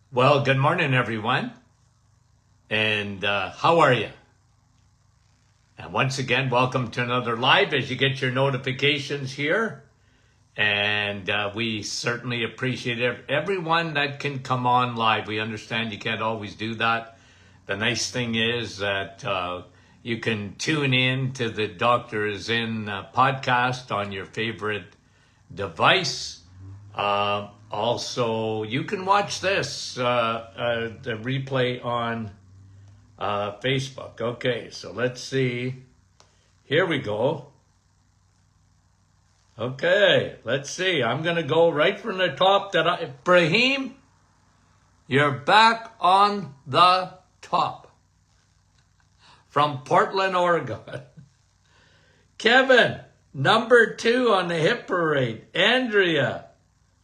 Well, good morning, everyone. And how are you? And once again, welcome to another live as you get your notifications here. And we certainly appreciate everyone that can come on live. We understand you can't always do that. The nice thing is that you can tune in to the Doctor Is In podcast on your favorite device. Also, you can watch this, the replay on Facebook. Okay, so let's see. Here we go. Okay, let's see. I'm going to go right from the top. Brahim, you're back on the top. From Portland, Oregon. Kevin, number 2 on the hit parade. Andrea,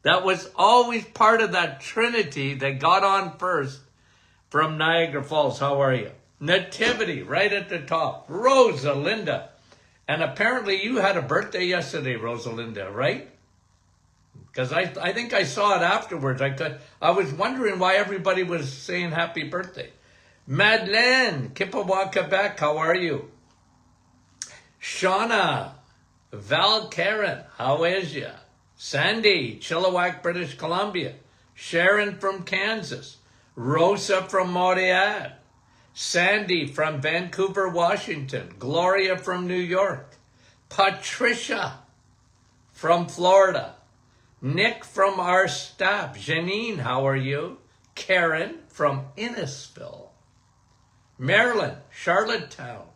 that was always part of that trinity that got on first from Niagara Falls. How are you? Nativity, right at the top. Rosalinda. And apparently you had a birthday yesterday, Rosalinda, right? Because I think I saw it afterwards. I was wondering why everybody was saying happy birthday. Madeleine, Kippawa, Quebec, how are you? Shauna, Val Karen, how is ya? Sandy, Chilliwack, British Columbia. Sharon from Kansas. Rosa from Montreal. Sandy from Vancouver, Washington. Gloria from New York. Patricia from Florida. Nick from our staff. Janine, how are you? Karen from Innisfil. Maryland, Charlottetown.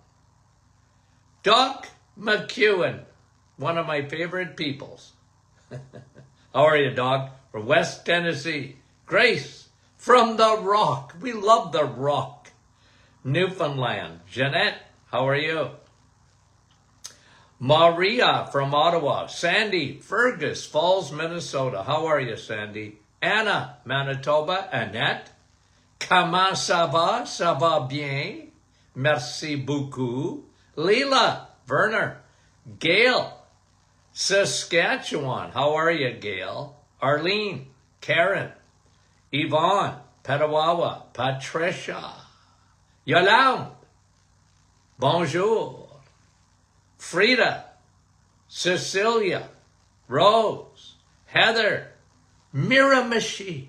Doc McEwen, one of my favorite peoples. How are you, Doc? From West Tennessee. Grace from the Rock. We love the Rock. Newfoundland. Jeanette, how are you? Maria from Ottawa. Sandy, Fergus Falls, Minnesota. How are you, Sandy? Anna, Manitoba. Annette. Comment ça va? Ça va bien? Merci beaucoup. Leela, Werner. Gail, Saskatchewan. How are you, Gail? Arlene, Karen, Yvonne, Petawawa, Patricia, Yolande, bonjour, Frida, Cecilia, Rose, Heather, Miramichi.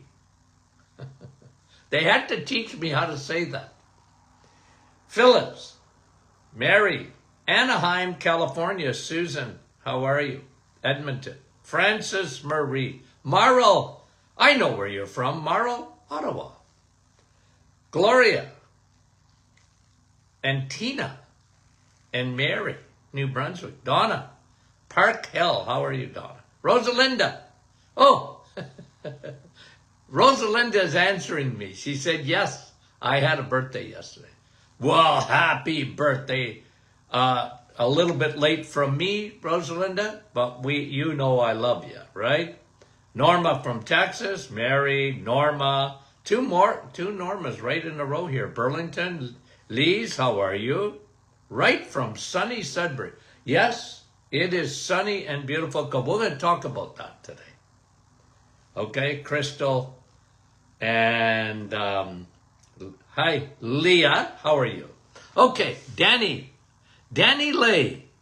They had to teach me how to say that. Phyllis, Mary, Anaheim, California. Susan, how are you? Edmonton. Francis Marie. Marl, I know where you're from. Marl, Ottawa. Gloria. And Tina. And Mary, New Brunswick. Donna. Park Hill. How are you, Donna? Rosalinda. Oh, Rosalinda is answering me. She said, yes, I had a birthday yesterday. Well, happy birthday. A little bit late from me, Rosalinda, but you know I love you, right? Norma from Texas, Mary, Norma, two Normas right in a row here. Burlington, Lise, how are you? Right from sunny Sudbury. Yes, it is sunny and beautiful. We're going to talk about that today. Okay, Crystal, and hi, Leah, how are you? Okay, Danny Lay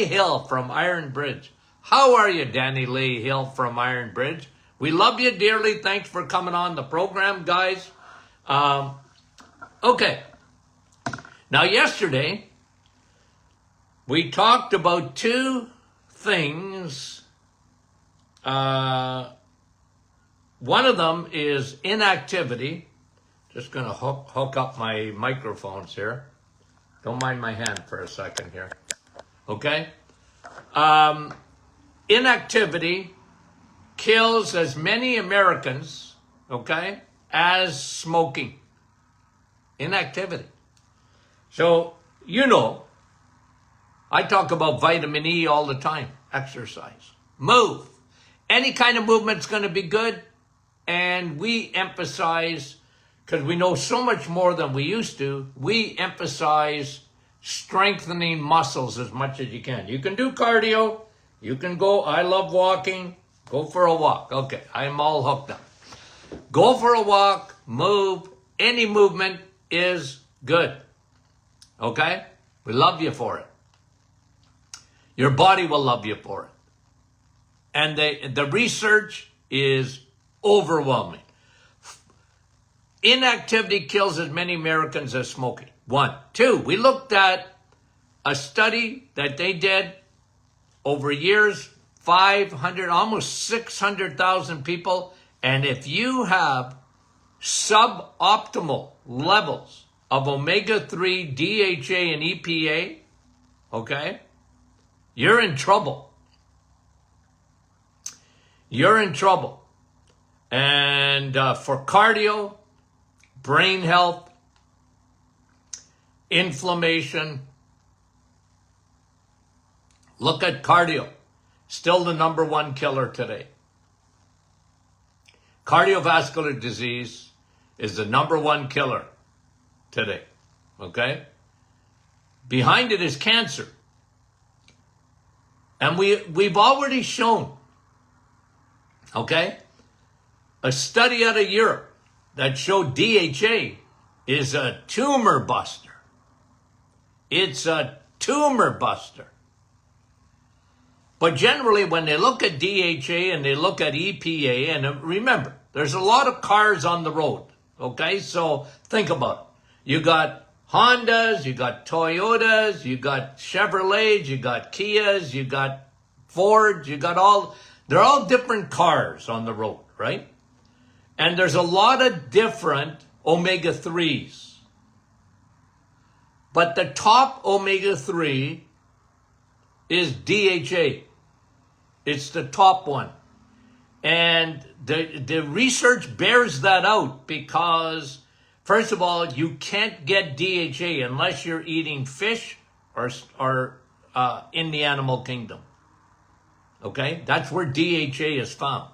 Hill from Iron Bridge. How are you, Danny Lay Hill from Iron Bridge? We love you dearly. Thanks for coming on the program, guys. Okay. Now, yesterday, we talked about 2 things. One of them is inactivity. Just going to hook up my microphones here. Don't mind my hand for a second here. Okay? Inactivity kills as many Americans, okay, as smoking. Inactivity. So, you know, I talk about vitamin E all the time. Exercise. Move. Any kind of movement's going to be good. And we emphasize, because we know so much more than we used to, we emphasize strengthening muscles as much as you can. You can do cardio. You can go, I love walking. Go for a walk. Okay, I'm all hooked up. Go for a walk, move. Any movement is good. Okay? We love you for it. Your body will love you for it. And the research is overwhelming. Inactivity kills as many Americans as smoking. 1. 2, we looked at a study that they did over years, 500, almost 600,000 people. And if you have suboptimal levels of omega-3, DHA, and EPA, okay, you're in trouble. You're in trouble. And for cardio, brain health, inflammation, look at cardio. Still the number one killer today. Cardiovascular disease is the number one killer today. Okay? Behind it is cancer. And we've already shown, okay, a study out of Europe that showed DHA is a tumor buster. It's a tumor buster. But generally, when they look at DHA and they look at EPA, and remember, there's a lot of cars on the road, okay? So think about it. You got Hondas, you got Toyotas, you got Chevrolets, you got Kias, you got Fords, you got they're all different cars on the road, right? And there's a lot of different omega-3s. But the top omega-3 is DHA. It's the top one. And the research bears that out because, first of all, you can't get DHA unless you're eating fish or in the animal kingdom. Okay? That's where DHA is found.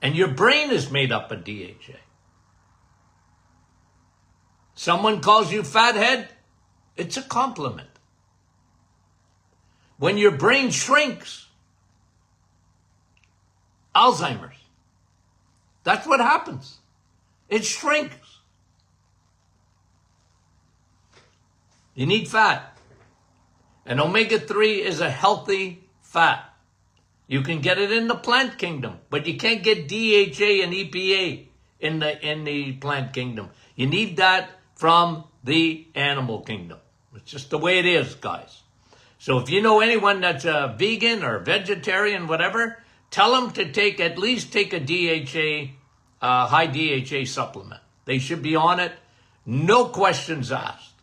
And your brain is made up of DHA. Someone calls you fathead, it's a compliment. When your brain shrinks, Alzheimer's. That's what happens. It shrinks. You need fat. And omega-3 is a healthy fat. You can get it in the plant kingdom, but you can't get DHA and EPA in the plant kingdom. You need that from the animal kingdom. It's just the way it is, guys. So if you know anyone that's a vegan or vegetarian, whatever, tell them to at least take a DHA, high DHA supplement. They should be on it, no questions asked,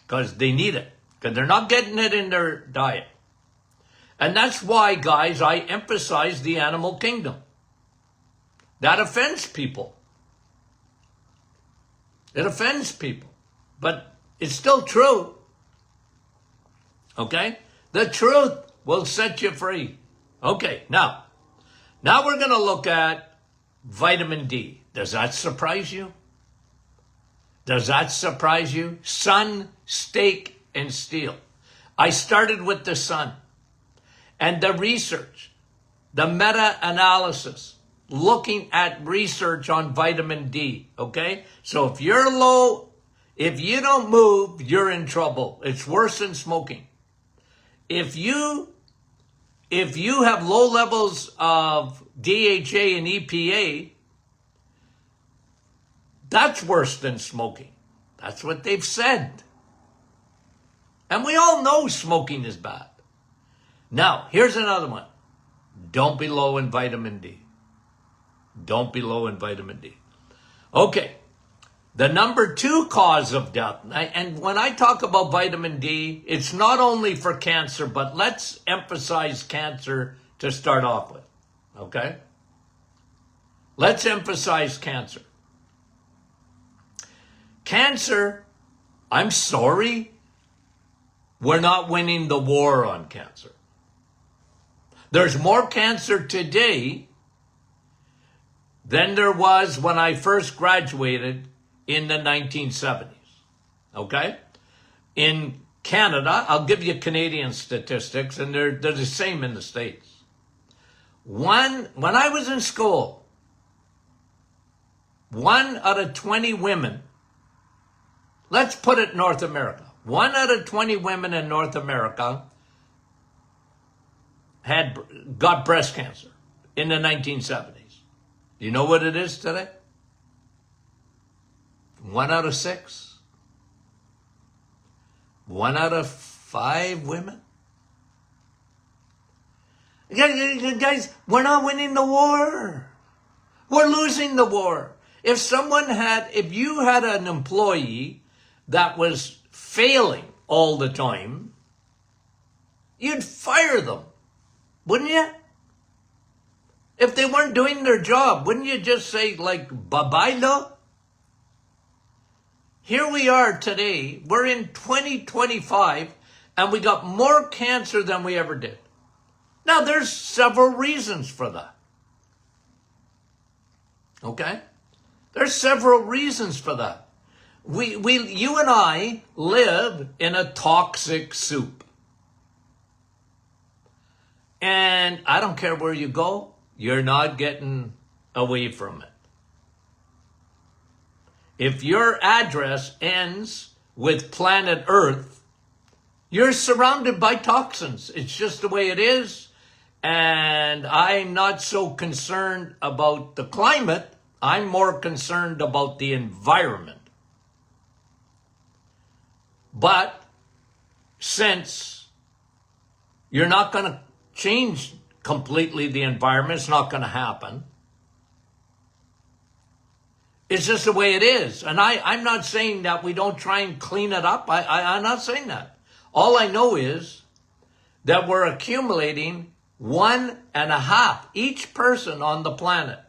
because they need it, because they're not getting it in their diet. And that's why, guys, I emphasize the animal kingdom. That offends people. It offends people, but it's still true. Okay? The truth will set you free. Okay, now we're going to look at vitamin D. Does that surprise you? Does that surprise you? Sun, steak, and steel. I started with the sun. And the research, the meta-analysis, looking at research on vitamin D, okay? So if you're low, if you don't move, you're in trouble. It's worse than smoking. If you have low levels of DHA and EPA, that's worse than smoking. That's what they've said. And we all know smoking is bad. Now, here's another one. Don't be low in vitamin D. Don't be low in vitamin D. Okay. The number 2 cause of death, and when I talk about vitamin D, it's not only for cancer, but let's emphasize cancer to start off with. Okay? Let's emphasize cancer. Cancer, I'm sorry, we're not winning the war on cancer. There's more cancer today than there was when I first graduated in the 1970s. Okay? In Canada, I'll give you Canadian statistics, and they're the same in the States. When I was in school, 1 out of 20 women, let's put it North America, 1 out of 20 women in North America got breast cancer in the 1970s. You know what it is today? 1 out of 6. 1 out of 5 women. Guys, we're not winning the war. We're losing the war. If you had an employee that was failing all the time, you'd fire them, wouldn't you? If they weren't doing their job, wouldn't you just say, like, bye-bye, no? Here we are today. We're in 2025, and we got more cancer than we ever did. Now, there's several reasons for that. Okay? There's several reasons for that. You and I live in a toxic soup. And I don't care where you go, you're not getting away from it. If your address ends with planet Earth, you're surrounded by toxins. It's just the way it is. And I'm not so concerned about the climate. I'm more concerned about the environment. But since you're not going to change completely the environment, it's not going to happen. It's just the way it is. And I'm not saying that we don't try and clean it up. I'm not saying that. All I know is that we're accumulating 1.5. Each person on the planet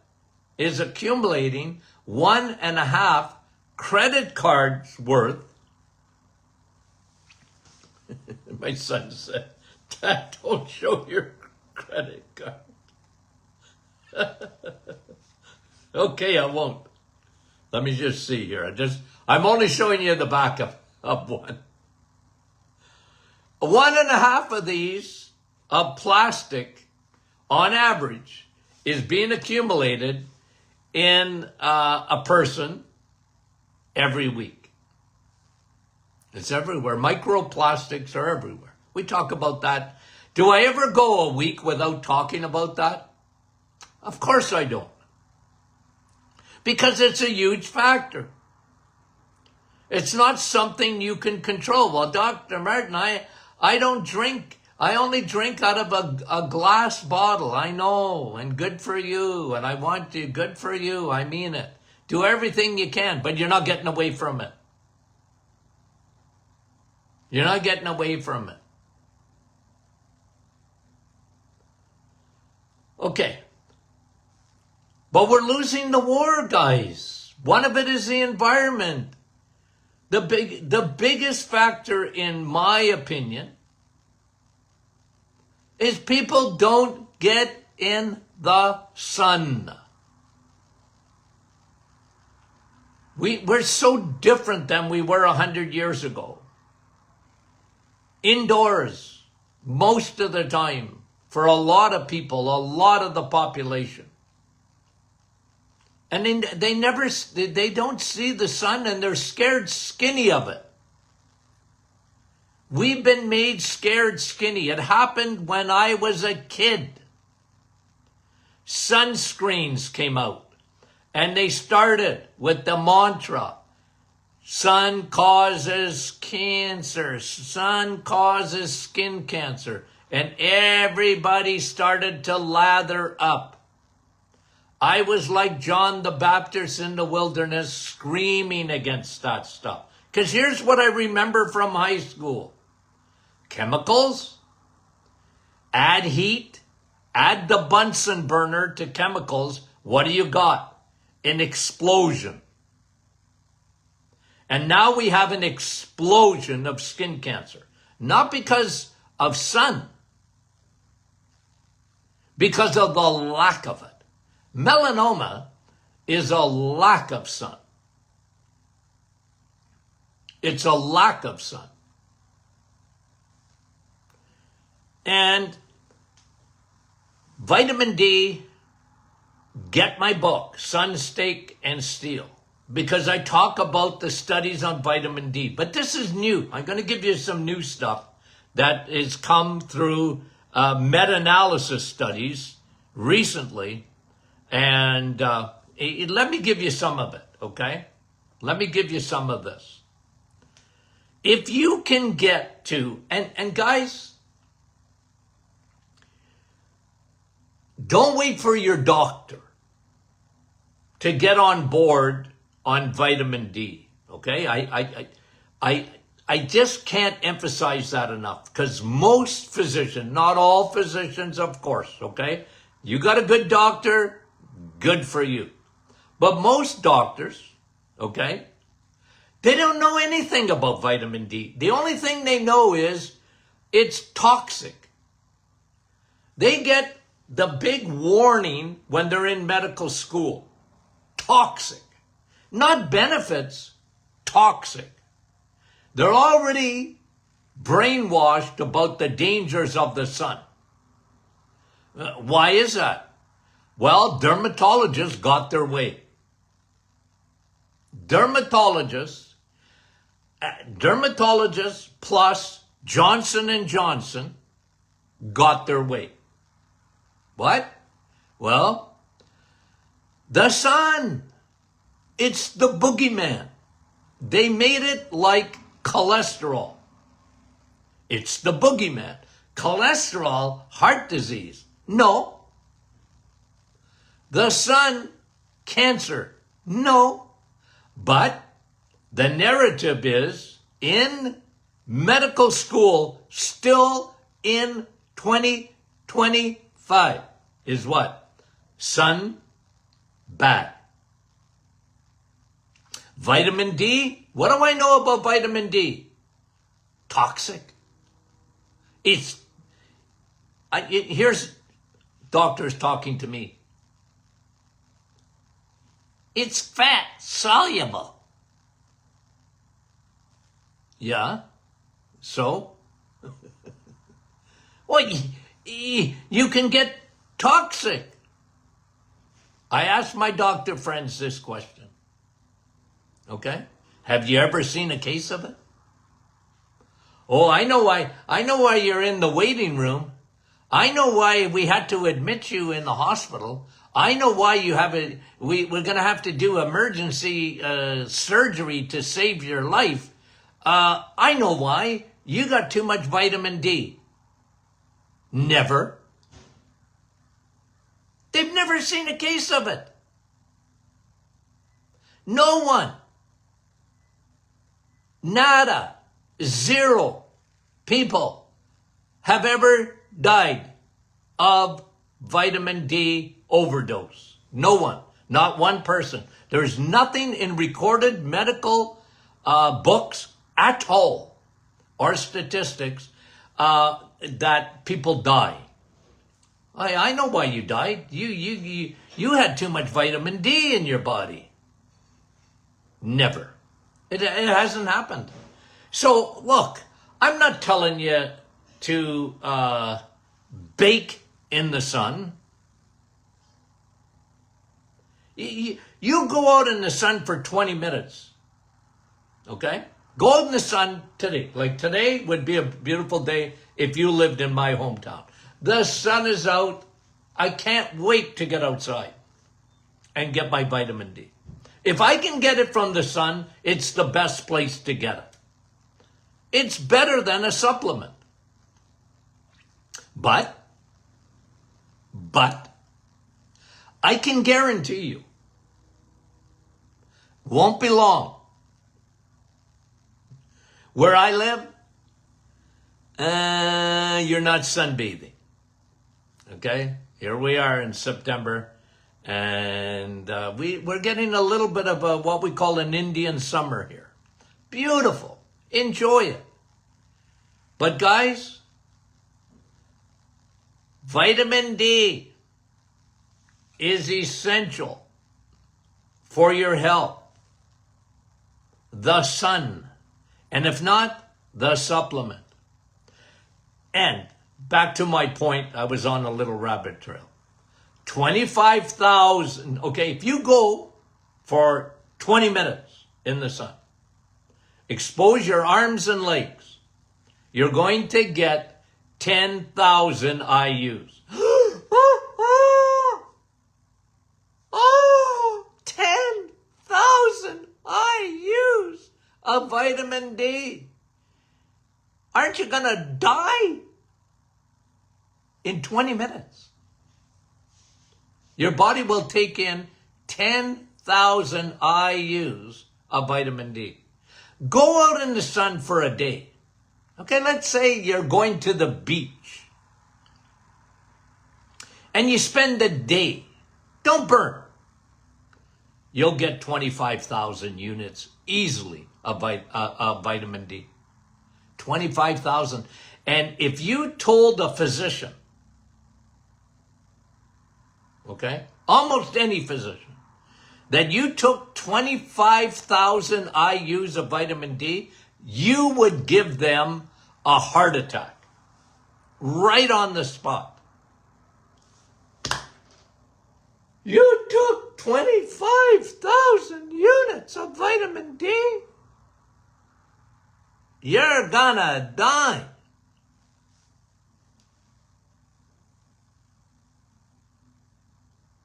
is accumulating 1.5 credit cards worth. My son said, Dad, don't show your credit card. Okay, I won't. Let me just see here. I'm only showing you the back of one. 1.5 of these of plastic, on average, is being accumulated in a person every week. It's everywhere. Microplastics are everywhere. We talk about that. Do I ever go a week without talking about that? Of course I don't. Because it's a huge factor. It's not something you can control. Well, Dr. Martin, I don't drink. I only drink out of a glass bottle. I know, and good for you, and I want you, good for you, I mean it. Do everything you can, but you're not getting away from it. You're not getting away from it. Okay. But we're losing the war, guys. One of it is the environment. The biggest factor, in my opinion, is people don't get in the sun. We're so different than we were 100 years ago. Indoors, most of the time, for a lot of people, a lot of the population. And they don't see the sun, and they're scared skinny of it. We've been made scared skinny. It happened when I was a kid. Sunscreens came out, and they started with the mantra, sun causes cancer, sun causes skin cancer, and everybody started to lather up. I was like John the Baptist in the wilderness screaming against that stuff. Because here's what I remember from high school. Chemicals, add heat, add the Bunsen burner to chemicals. What do you got? An explosion. And now we have an explosion of skin cancer. Not because of sun, because of the lack of it. Melanoma is a lack of sun. It's a lack of sun. And vitamin D get my book, Sun, Steak, and Steel, because I talk about the studies on vitamin D. But this is new. I'm going to give you some new stuff that has come through meta-analysis studies recently. And let me give you some of it, okay? Let me give you some of this. If you can get to, and guys, don't wait for your doctor to get on board on vitamin D, okay? I just can't emphasize that enough, because most physicians, not all physicians, of course, okay? You got a good doctor, good for you. But most doctors, okay, they don't know anything about vitamin D. The only thing they know is it's toxic. They get the big warning when they're in medical school. Toxic. Not benefits, toxic. They're already brainwashed about the dangers of the sun. Why is that? Well, dermatologists got their way. Dermatologists plus Johnson & Johnson got their way. What? Well, the sun. It's the boogeyman. They made it like cholesterol. It's the boogeyman. Cholesterol, heart disease. No. The sun, cancer. No. But the narrative is in medical school, still in 2025, is what? Sun, bad. Vitamin D, what do I know about vitamin D? Toxic. Here's doctors talking to me. It's fat soluble. Yeah, so? Well, you can get toxic. I asked my doctor friends this question. Okay? Have you ever seen a case of it? Oh, I know why you're in the waiting room. I know why we had to admit you in the hospital. I know why you have we're going to have to do emergency surgery to save your life. I know why. You got too much vitamin D. Never. They've never seen a case of it. No one. Nada. Zero people have ever died of vitamin D overdose. No one. Not one person. There's nothing in recorded medical books at all, or statistics, that people die. I know why you died. You had too much vitamin D in your body. Never. It hasn't happened. So look, I'm not telling you to bake in the sun. You go out in the sun for 20 minutes. Okay? Go out in the sun today. Like today would be a beautiful day if you lived in my hometown. The sun is out. I can't wait to get outside and get my vitamin D. If I can get it from the sun, it's the best place to get it. It's better than a supplement. But I can guarantee you, won't be long. Where I live, you're not sunbathing. Okay? Here we are in September, and we're getting a little bit of what we call an Indian summer here. Beautiful. Enjoy it. But guys, vitamin D is essential for your health. The sun. And if not, the supplement. And back to my point, I was on a little rabbit trail. 25,000. Okay, if you go for 20 minutes in the sun, expose your arms and legs, you're going to get 10,000 IUs. Oh, 10,000 IUs of vitamin D. Aren't you going to die in 20 minutes? Your body will take in 10,000 IUs of vitamin D. Go out in the sun for a day. Okay, let's say you're going to the beach and you spend a day. Don't burn. You'll get 25,000 units easily of vitamin D. 25,000. And if you told a physician, okay, almost any physician, that you took 25,000 IUs of vitamin D, you would give them a heart attack right on the spot. You took 25,000 units of vitamin D? You're gonna die.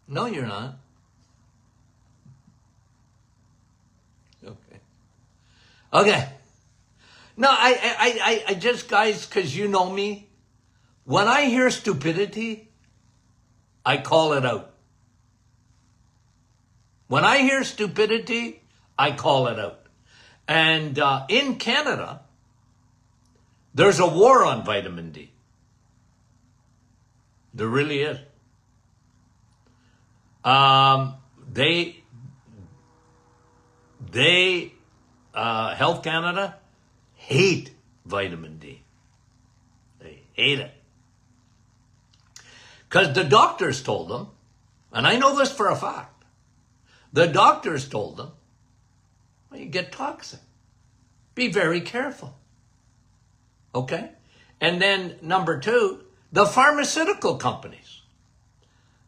No, you're not. Okay. No, I just, guys, because you know me, when I hear stupidity, I call it out. When I hear stupidity, I call it out. And in Canada, there's a war on vitamin D. There really is. Health Canada hate vitamin D. They hate it. Because the doctors told them, and I know this for a fact, the doctors told them, well, you get toxic. Be very careful. Okay? And then number two, the pharmaceutical companies.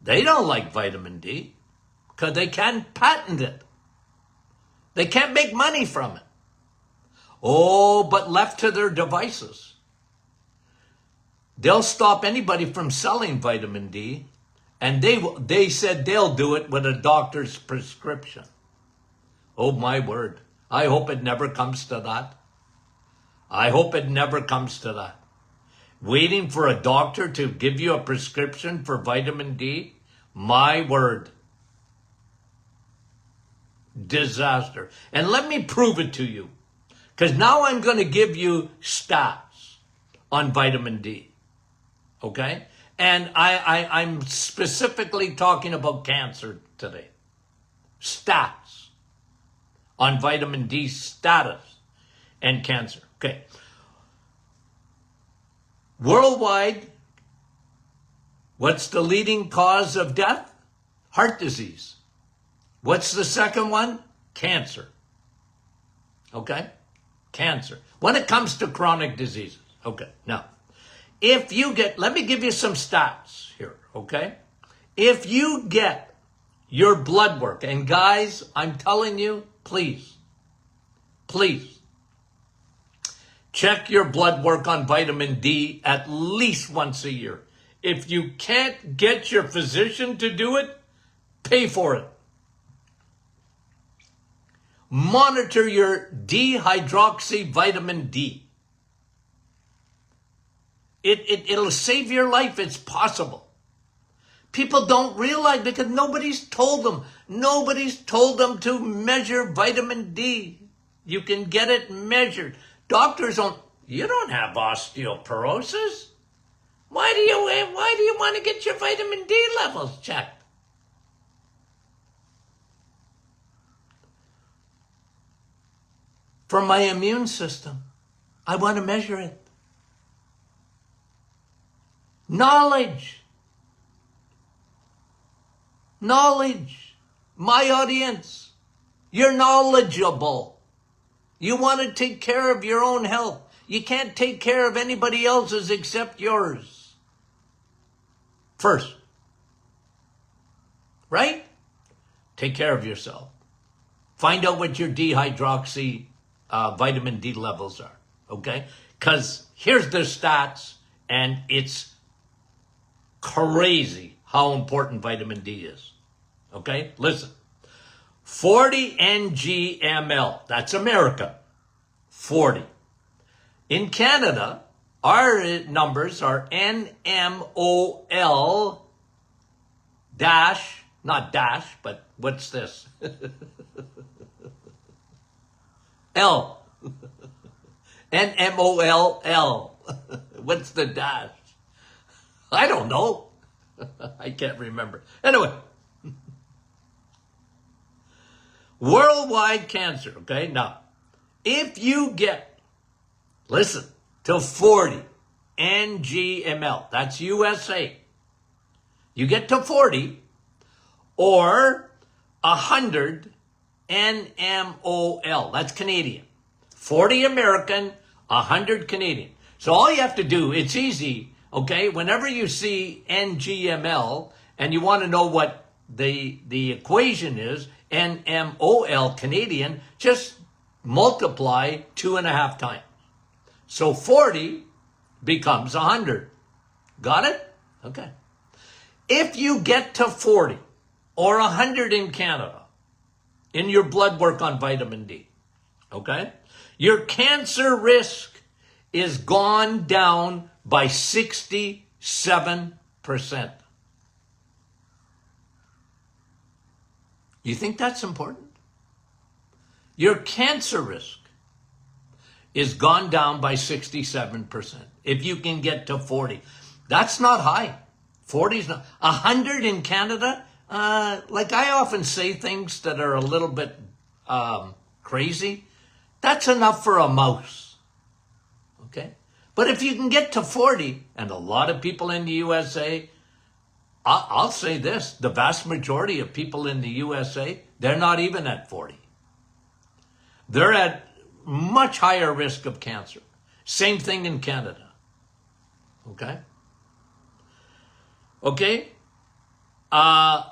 They don't like vitamin D because they can't patent it. They can't make money from it. Oh, but left to their devices, they'll stop anybody from selling vitamin D, and they said they'll do it with a doctor's prescription. Oh, my word. I hope it never comes to that. I hope it never comes to that. Waiting for a doctor to give you a prescription for vitamin D? My word. Disaster. And let me prove it to you. Because now I'm going to give you stats on vitamin D. Okay? And I'm specifically talking about cancer today. Stats on vitamin D status and cancer. Okay. Worldwide, what's the leading cause of death? Heart disease. What's the second one? Cancer. Okay? Cancer. When it comes to chronic diseases. Okay. Now, if you get, let me give you some stats here. Okay? If you get your blood work, and guys, I'm telling you, please, check your blood work on vitamin D at least once a year. If you can't get your physician to do it, pay for it. Monitor your dehydroxy vitamin D. It'll save your life. It's possible. People don't realize because nobody's told them. Nobody's told them to measure vitamin D. You can get it measured. Doctors don't. You don't have osteoporosis. Why do you want to get your vitamin D levels checked? For my immune system, I want to measure it. Knowledge. My audience, you're knowledgeable. You want to take care of your own health. You can't take care of anybody else's except yours. First. right? Take care of yourself. Find out what your dehydroxy vitamin D levels are, okay? Because here's the stats, and it's crazy how important vitamin D is, okay? Listen, 40 ng/ml, that's America, 40. In Canada, our numbers are NMOL dash, not dash, but what's this? L. NMOLL. What's the dash? I don't know. I can't remember. Anyway. Worldwide cancer, okay? Now, if you get, listen, to 40 ng/ml, that's USA. You get to 40 or 100 NMOL, that's Canadian. 40 American, 100 Canadian. So all you have to do, it's easy, okay? Whenever you see ng/ml and you want to know what the equation is, NMOL Canadian, just multiply 2.5 times. So 40 becomes 100. Got it? Okay. If you get to 40 or 100 in Canada in your blood work on vitamin D, okay, your cancer risk is gone down by 67%. You think that's important? Your cancer risk is gone down by 67% if you can get to 40. That's not high. 40 is not. 100 in Canada, like I often say things that are a little bit crazy. That's enough for a mouse. Okay? But if you can get to 40, and a lot of people in the USA, I'll say this, the vast majority of people in the USA, they're not even at 40. They're at much higher risk of cancer. Same thing in Canada. Okay? Okay?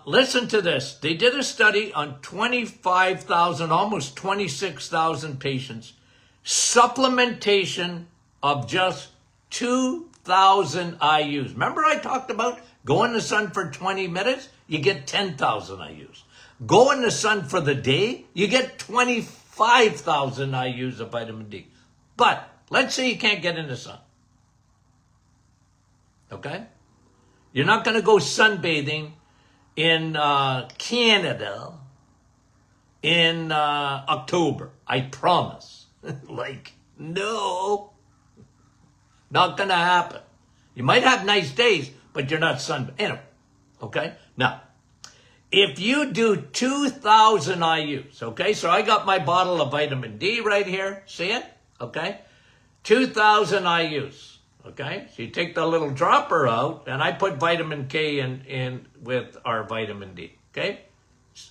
Listen to this. They did a study on 25,000, almost 26,000 patients. Supplementation of just 2,000 IUs. Remember I talked about go in the sun for 20 minutes, you get 10,000 IUs. Go in the sun for the day, you get 25,000 IUs of vitamin D. But let's say you can't get in the sun. Okay? You're not going to go sunbathing in Canada in October. I promise. No. Not going to happen. You might have nice days, but you're not sunbathing. Anyway, okay? Now, if you do 2,000 IUs, okay? So I got my bottle of vitamin D right here. See it? Okay? 2,000 IUs, okay? So you take the little dropper out, and I put vitamin K in with our vitamin D, okay?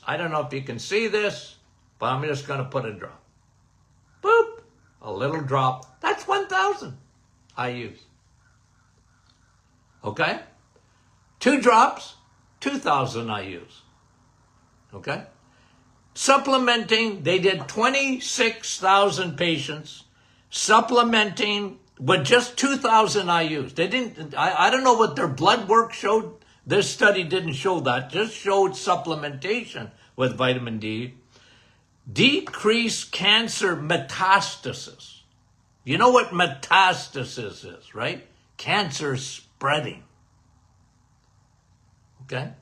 I don't know if you can see this, but I'm just going to put a drop. Boop! A little drop. That's 1,000 IUs. Okay? 2 drops, 2,000 IUs. Okay? Supplementing, they did 26,000 patients supplementing with just 2,000 IUs. They didn't, I don't know what their blood work showed. This study didn't show that, just showed supplementation with vitamin D. Decreased cancer metastasis. You know what metastasis is, right? Cancer spreading. Okay?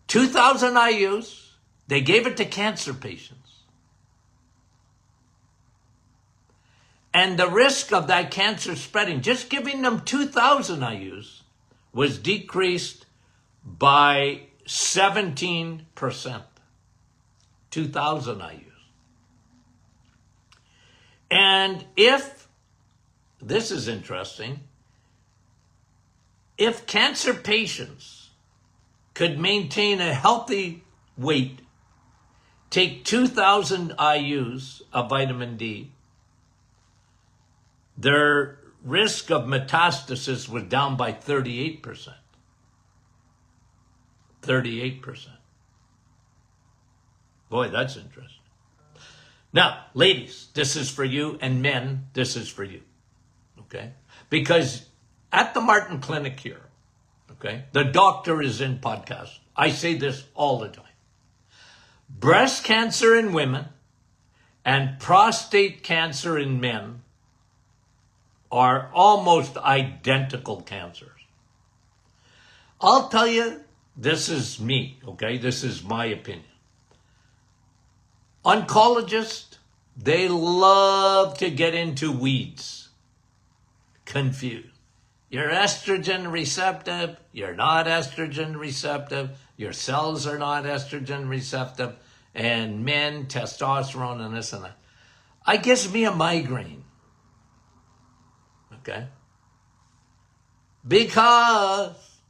2,000 IUs, they gave it to cancer patients. And the risk of that cancer spreading, just giving them 2,000 IUs, was decreased by 17%. 2,000 IUs. And if, this is interesting, if cancer patients could maintain a healthy weight, take 2,000 IUs of vitamin D, their risk of metastasis was down by 38%. 38%. Boy, that's interesting. Now, ladies, this is for you, and men, this is for you. Okay? Because at the Martin Clinic here, okay, the doctor is in podcast. I say this all the time. Breast cancer in women and prostate cancer in men are almost identical cancers. I'll tell you, this is me, okay? This is my opinion. Oncologists, they love to get into weeds. Confused. You're estrogen receptive, you're not estrogen receptive, your cells are not estrogen receptive, and men, testosterone, and this and that. I gives me a migraine. Okay? Because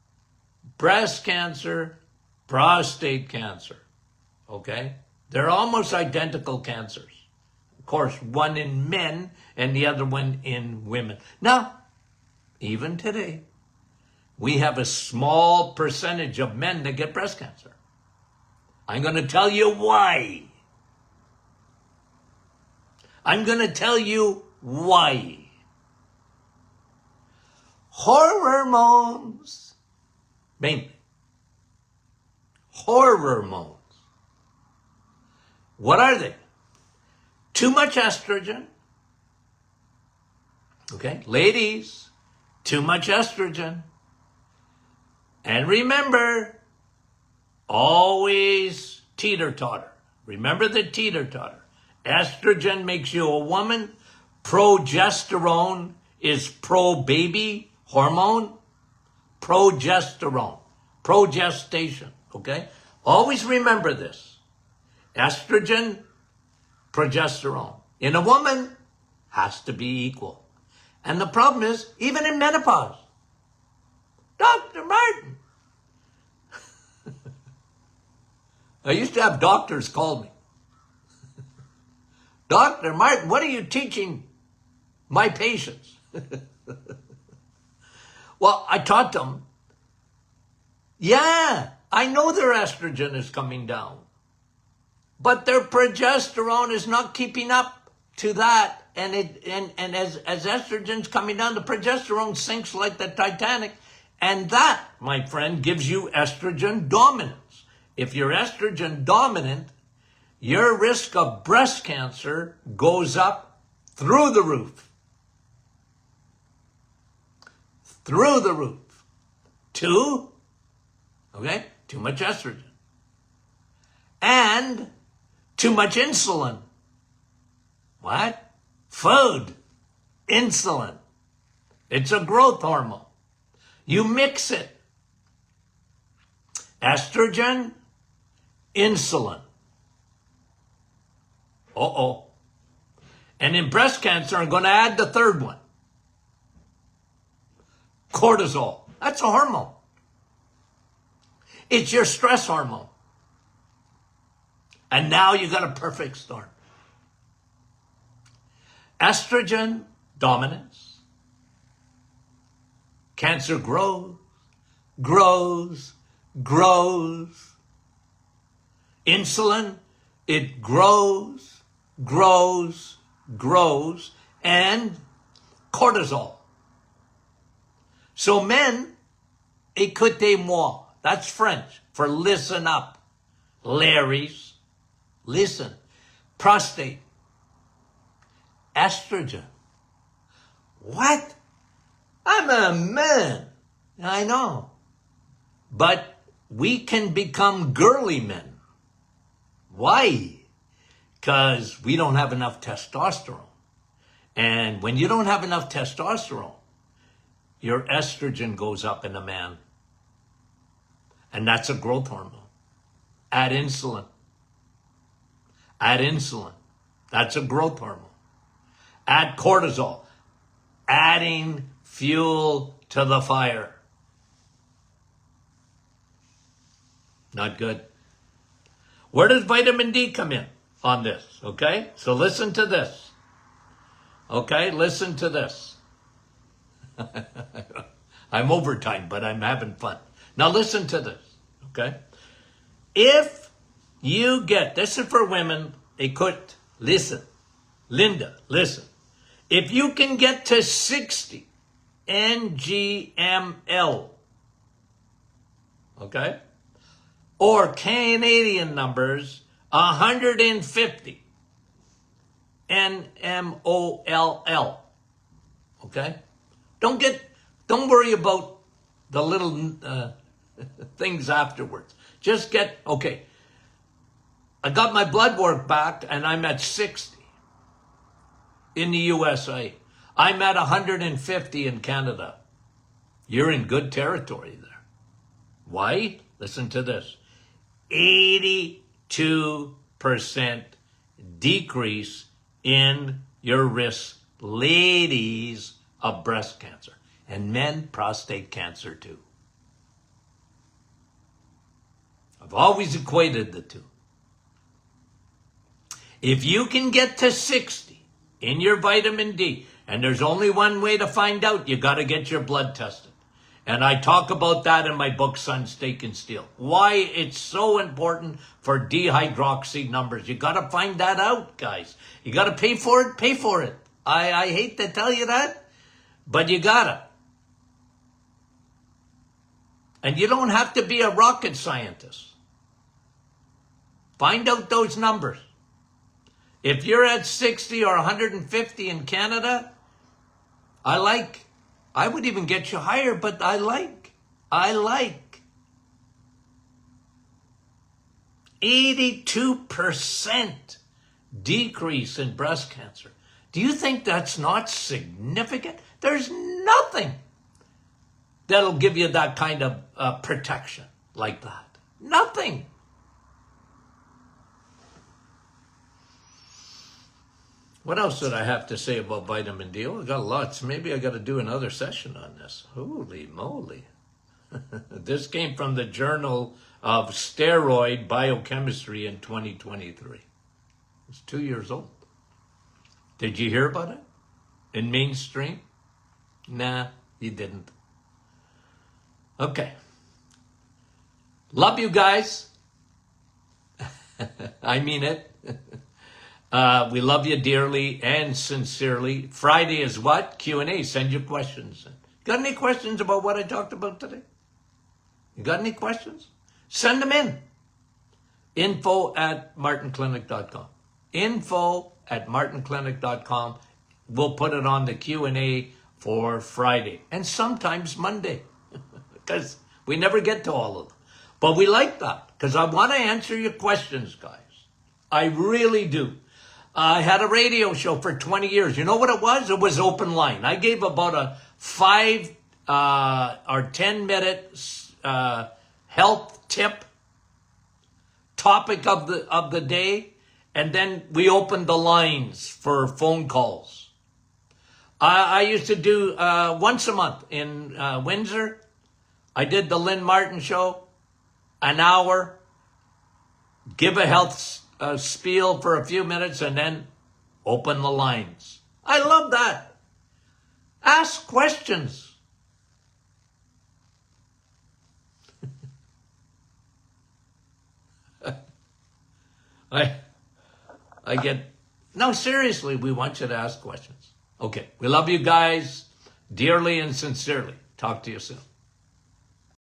breast cancer, prostate cancer, okay? They're almost identical cancers. Of course, one in men and the other one in women. Now, even today, we have a small percentage of men that get breast cancer. I'm going to tell you why. I'm going to tell you why. Hormones, mainly. Hormones. What are they? Too much estrogen. Okay, ladies, too much estrogen. And remember, always teeter-totter. Remember the teeter-totter. Estrogen makes you a woman. Progesterone is pro-baby hormone. Progesterone. Progestation. Okay? Always remember this. Estrogen, progesterone. In a woman, has to be equal. And the problem is, even in menopause, Dr. Martin. I used to have doctors call me. Dr. Martin, what are you teaching my patients? Well, I taught them, yeah, I know their estrogen is coming down, but their progesterone is not keeping up to that. And as estrogen's coming down, the progesterone sinks like the Titanic. And that, my friend, gives you estrogen dominance. If you're estrogen dominant, your risk of breast cancer goes up through the roof. Through the roof. Too much estrogen. And too much insulin. What? Food. Insulin. It's a growth hormone. You mix it. Estrogen, insulin. And in breast cancer, I'm going to add the third one. Cortisol. That's a hormone. It's your stress hormone. And now you got a perfect storm. Estrogen dominance. Cancer grows, grows, grows. Insulin, it grows, grows, grows. And cortisol. So men, écoutez-moi. That's French for listen up. Larrys, listen. Prostate. Estrogen. What? I'm a man. I know. But we can become girly men. Why? Because we don't have enough testosterone. And when you don't have enough testosterone, your estrogen goes up in a man. And that's a growth hormone. Add insulin. Add insulin. That's a growth hormone. Add cortisol. Adding fuel to the fire. Not good. Where does vitamin D come in on this? Okay? So listen to this. Okay? Listen to this. I'm overtime, but I'm having fun. Now listen to this. Okay? If you get, this is for women, écoute, listen. Linda, listen. If you can get to 60 NGML, okay, or Canadian numbers, 150 NMOLL, okay? Don't worry about the little things afterwards. Just get, okay, I got my blood work back and I'm at 60 in the USA. I'm at 150 in Canada. You're in good territory there. Why? Listen to this. 82% decrease in your risk, ladies, of breast cancer. And men, prostate cancer too. I've always equated the two. If you can get to 60 in your vitamin D, and there's only one way to find out, you got to get your blood tested. And I talk about that in my book, Sun, Steak, and Steel. Why it's so important for dehydroxy numbers. You got to find that out, guys. You got to pay for it, pay for it. I hate to tell you that, but you got to. And you don't have to be a rocket scientist. Find out those numbers. If you're at 60 or 150 in Canada, I would even get you higher, but I like 82% decrease in breast cancer. Do you think that's not significant? There's nothing that'll give you that kind of protection like that. Nothing. What else did I have to say about vitamin D? Oh, I got lots. Maybe I got to do another session on this. Holy moly. This came from the Journal of Steroid Biochemistry in 2023. It's 2 years old. Did you hear about it? In mainstream? Nah, you didn't. Okay. Love you guys. I mean it. We love you dearly and sincerely. Friday is what? Q&A. Send your questions. Got any questions about what I talked about today? You got any questions? Send them in. info@martinclinic.com. info@martinclinic.com. We'll put it on the Q&A for Friday and sometimes Monday because we never get to all of them. But we like that because I want to answer your questions, guys. I really do. I had a radio show for 20 years. You know what it was? It was open line. I gave about a 5 or 10 minute health tip topic of the day, and then we opened the lines for phone calls. I used to do once a month in Windsor. I did the Lynn Martin show, an hour, give a health spiel for a few minutes, and then open the lines. I love that. Ask questions. I get, no, seriously, we want you to ask questions. Okay, we love you guys dearly and sincerely. Talk to you soon.